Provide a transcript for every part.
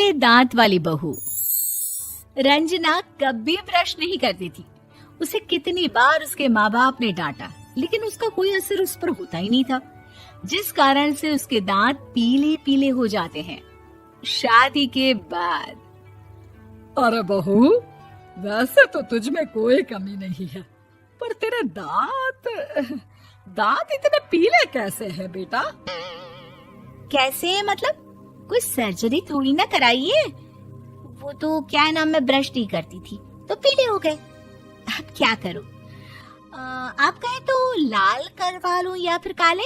पीले दांत वाली बहू। रंजना कभी ब्रश नहीं करती थी। उसे कितनी बार उसके माँ बाप ने डांटा, लेकिन उसका कोई असर उस पर होता ही नहीं था, जिस कारण से उसके दांत पीले पीले हो जाते हैं। शादी के बाद। अरे बहू, वैसे तो तुझ में कोई कमी नहीं है, पर तेरे दांत इतने पीले कैसे हैं बेटा? कैसे मतलब? कोई सर्जरी थोड़ी ना कराइए। वो तो क्या नाम, मैं ब्रश नहीं करती थी तो पीले हो गए। अब क्या करूं? आप कहें तो लाल करवा लूं या फिर काले?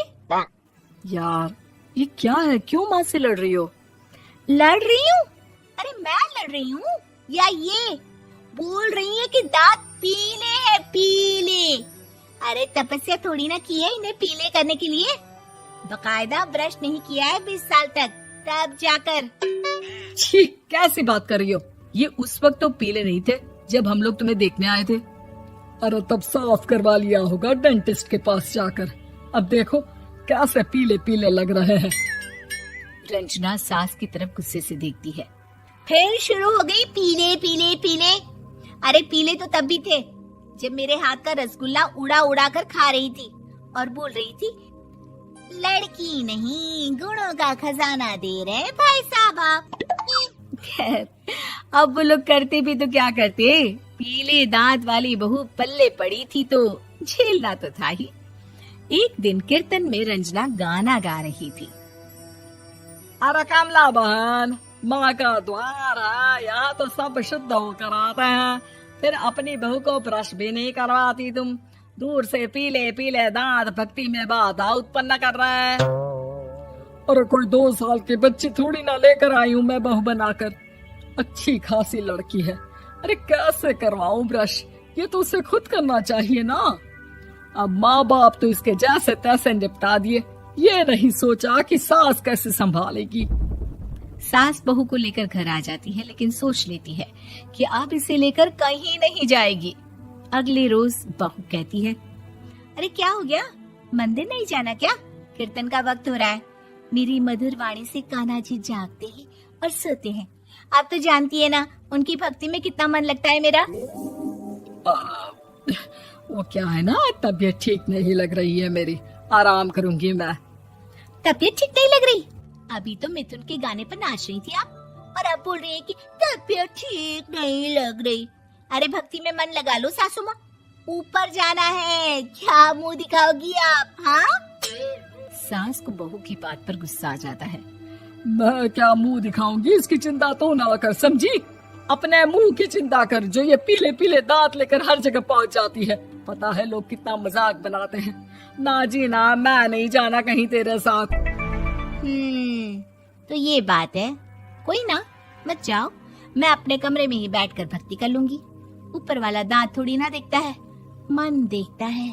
यार ये क्या है, क्यों माँ से लड़ रही हो? लड़ रही हूँ? अरे मैं लड़ रही हूँ या ये बोल रही है कि दांत पीले हैं, पीले। अरे तपस्या थोड़ी ना की है इन्हें पीले करने के लिए। बकायदा ब्रश नहीं किया है 20 साल तक, तब जाकर। छी, कैसी बात कर रही हो? ये उस वक्त तो पीले नहीं थे जब हम लोग तुम्हें देखने आए थे। अरे तब साफ करवा लिया होगा डेंटिस्ट के पास जाकर। अब देखो कैसे पीले पीले लग रहे हैं। रंजना सास की तरफ गुस्से से देखती है। फिर शुरू हो गई पीले पीले पीले। अरे पीले तो तब भी थे जब मेरे हाथ का रसगुल्ला उड़ा उड़ा कर खा रही थी और बोल रही थी, लड़की नहीं गुणों का खजाना दे रहे भाई साहब आप। खैर, अब वो लोग करते भी तो क्या करते, पीले दांत वाली बहू पल्ले पड़ी थी तो झेलना तो था ही। एक दिन कीर्तन में रंजना गाना गा रही थी। अरे कमला बहन, माँ का द्वार है, यहाँ तो सब शुद्ध होकर आते हैं, फिर अपनी बहू को ब्रश भी नहीं करवाती तुम। दूर से पीले पीले दांत भक्ति में बाधा उत्पन्न कर रहे हैं। अरे कोई 2 साल की बच्ची थोड़ी ना लेकर आई हूँ मैं बहू बनाकर। अच्छी खासी लड़की है, अरे कैसे करवाऊं ब्रश? ये तो उसे खुद करना चाहिए ना। अब माँ बाप तो इसके जैसे तैसे निपटा दिए, ये नहीं सोचा कि सास कैसे संभालेगी। सास बहू को लेकर घर आ जाती है, लेकिन सोच लेती है कि अब इसे लेकर कहीं नहीं जाएगी। अगले रोज बहू कहती है, अरे क्या हो गया, मंदिर नहीं जाना क्या? कीर्तन का वक्त हो रहा है। मेरी मधुर वाणी से कान्हा जी जागते हैं और सोते हैं। आप तो जानती है ना उनकी भक्ति में कितना मन लगता है मेरा। वो क्या है ना, तबीयत ठीक नहीं लग रही है मेरी, आराम करूंगी मैं। तबीयत ठीक नहीं लग रही? अभी तो मिथुन के गाने पर नाच रही थी आप, और अब बोल रही है कि तबीयत ठीक नहीं लग रही। अरे भक्ति में मन लगा लो सासू माँ, ऊपर जाना है, क्या मुंह दिखाओगी आप? हाँ? सास को बहू की बात पर गुस्सा आ जाता है। मैं क्या मुंह दिखाऊंगी, इसकी चिंता तो ना कर, समझी? अपने मुंह की चिंता कर, जो ये पीले पीले दांत लेकर हर जगह पहुंच जाती है। पता है लोग कितना मजाक बनाते हैं। ना जी ना, मैं नहीं जाना कहीं तेरे साथ। तो ये बात है, कोई ना, मत जाओ, मैं अपने कमरे में ही बैठकर भक्ति कर लूंगी। ऊपर वाला दांत थोड़ी ना देखता है, मन देखता है,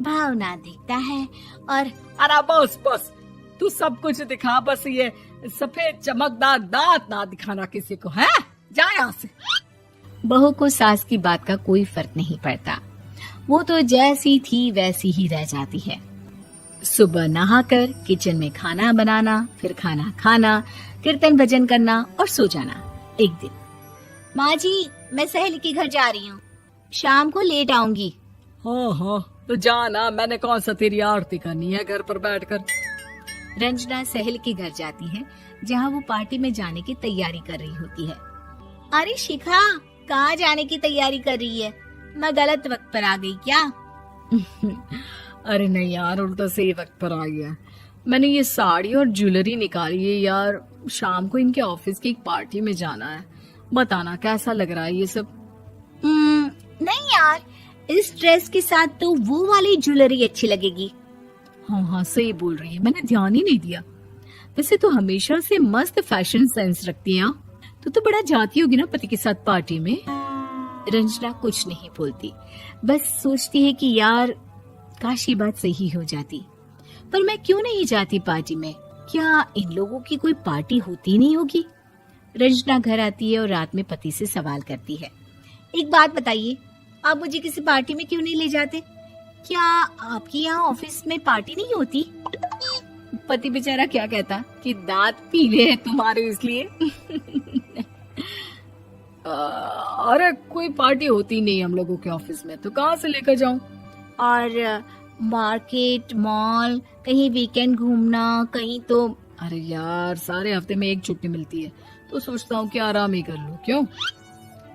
भावना देखता है। और अरे बस बस, तू सब कुछ दिखा, बस ये सफेद चमकदार दांत ना दिखाना किसी को, है? जा यहाँ से। बहू को सास की बात का कोई फर्क नहीं पड़ता, वो तो जैसी थी वैसी ही रह जाती है। सुबह नहाकर किचन में खाना बनाना, फिर खाना खाना, कीर्तन भजन करना और सो जाना। एक दिन, माँ जी मैं सहेली के घर जा रही हूँ, शाम को लेट आऊंगी। हाँ हाँ तो जाना, मैंने कौन सा तेरी आरती करनी है घर पर बैठकर। रंजना सहेली के घर जाती है, जहाँ वो पार्टी में जाने की तैयारी कर रही होती है। अरे शिखा, कहाँ जाने की तैयारी कर रही है? मैं गलत वक्त पर आ गई क्या? अरे नहीं यार, उल्टा सही वक्त पर आ गया। मैंने ये साड़ी और ज्वेलरी निकाली है यार, शाम को इनके ऑफिस की एक पार्टी में जाना है। बताना कैसा लग रहा है ये सब? नहीं यार, इस ड्रेस के साथ तो वो वाली ज्वेलरी अच्छी लगेगी। हाँ हाँ सही बोल रही है, मैंने ध्यान ही नहीं दिया। वैसे तो हमेशा से मस्त फैशन सेंस रखती है। तो बड़ा जाती होगी ना पति के साथ पार्टी में। रंजना कुछ नहीं बोलती, बस सोचती है कि यार काश ये बात सही हो जाती, पर मैं क्यों नहीं जाती पार्टी में? क्या इन लोगों की कोई पार्टी होती नहीं होगी? रंजना घर आती है और रात में पति से सवाल करती है, एक बात बताइए, आप मुझे किसी पार्टी में क्यों नहीं ले जाते? क्या आपके यहाँ ऑफिस में पार्टी नहीं होती? पति बेचारा क्या कहता कि दांत पीले हैं तुम्हारे इसलिए। अरे कोई पार्टी होती नहीं हम लोगों के ऑफिस में, तो कहाँ से लेकर जाऊं? और मार्केट, मॉल, कहीं वीकेंड घूमना, कहीं तो। अरे यार, सारे हफ्ते में एक छुट्टी मिलती है, तो सोचता हूँ कि आराम ही कर लूं। क्यों?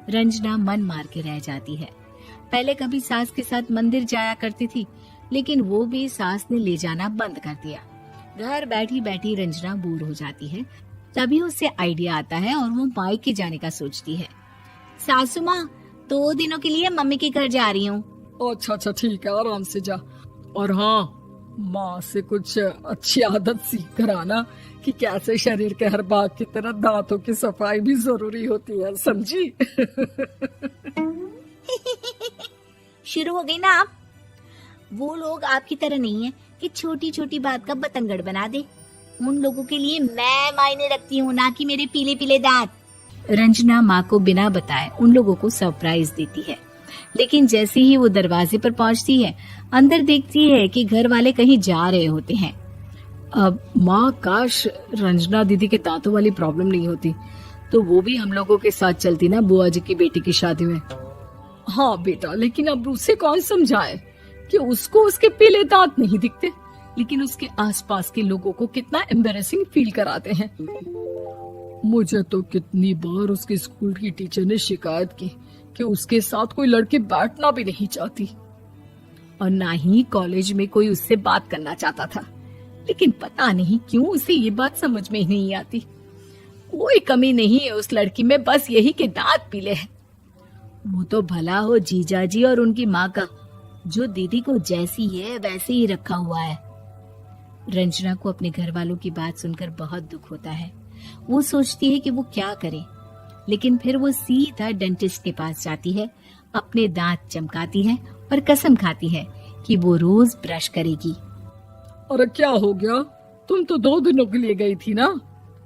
रंजना मन मार के रह जाती है। पहले कभी सास के साथ मंदिर जाया करती थी, लेकिन वो भी सास ने ले जाना बंद कर दिया। घर बैठी बैठी रंजना बोर हो जाती है। तभी उसे आइडिया आता है और वो मायके जाने का सोचती है। सासू माँ, 2 दिनों के लिए मम्मी के घर जा रही हूँ। अच्छा अच्छा, ठीक है, आराम से जा। और हाँ, माँ से कुछ अच्छी आदत सीख कर आना कि कैसे शरीर के हर भाग की तरह दांतों की सफाई भी जरूरी होती है, समझी? शुरू हो गई ना आप। वो लोग आपकी तरह नहीं है कि छोटी छोटी बात का बतंगड़ बना दे। उन लोगों के लिए मैं मायने रखती हूँ, ना कि मेरे पीले पीले दांत। रंजना माँ को बिना बताए उन लोगों को सरप्राइज देती है, लेकिन जैसे ही वो दरवाजे पर पहुंचती है, अंदर देखती है कि घर वाले कहीं जा रहे होते हैं। अब माँ, काश रंजना दीदी के दांतों वाली प्रॉब्लम नहीं होती, तो वो भी हम लोगों के साथ चलती ना बुआ जी की बेटी की शादी में। हाँ बेटा, लेकिन अब उसे कौन समझाए कि उसको उसके पीले दांत नहीं दिखते, लेकिन उसके आसपास के लोगों को कितना एम्बैरेसिंग फील कराते हैं। मुझे तो कितनी बार उसके स्कूल की टीचर ने शिकायत की कि उसके साथ कोई लड़की बैठना भी नहीं चाहती, और ना ही कॉलेज में कोई उससे बात करना चाहता था। लेकिन पता नहीं क्यों उसे ये बात समझ में ही नहीं आती। कोई कमी नहीं है उस लड़की में, बस यही कि दांत पीले हैं। वो तो भला हो जीजा जी और उनकी माँ का, जो दीदी को जैसी है वैसे ही रखा हुआ है। रंजना को अपने घर वालों की बात सुनकर बहुत दुख होता है। वो सोचती है कि वो क्या करे, लेकिन फिर वो सीधा डेंटिस्ट के पास जाती है, अपने दांत चमकाती है और कसम खाती है कि वो रोज ब्रश करेगी। अरे क्या हो गया? तुम तो 2 दिनों के लिए गई थी ना,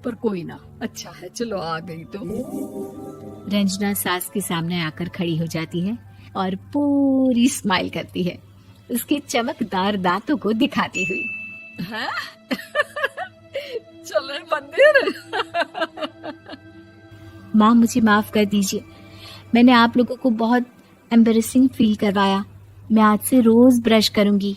पर कोई ना, अच्छा है, चलो आ गई तो। रंजना सास के सामने आकर खड़ी हो जाती है और पूरी स्माइल करती है, उसके चमकदार दांतों को दिखाती हुई। हैं? चले मंदिर। माँ, मुझे माफ कर दीजिए, मैंने आप लोगों को बहुत एम्बैरेसिंग फील करवाया। मैं आज से रोज ब्रश करूंगी।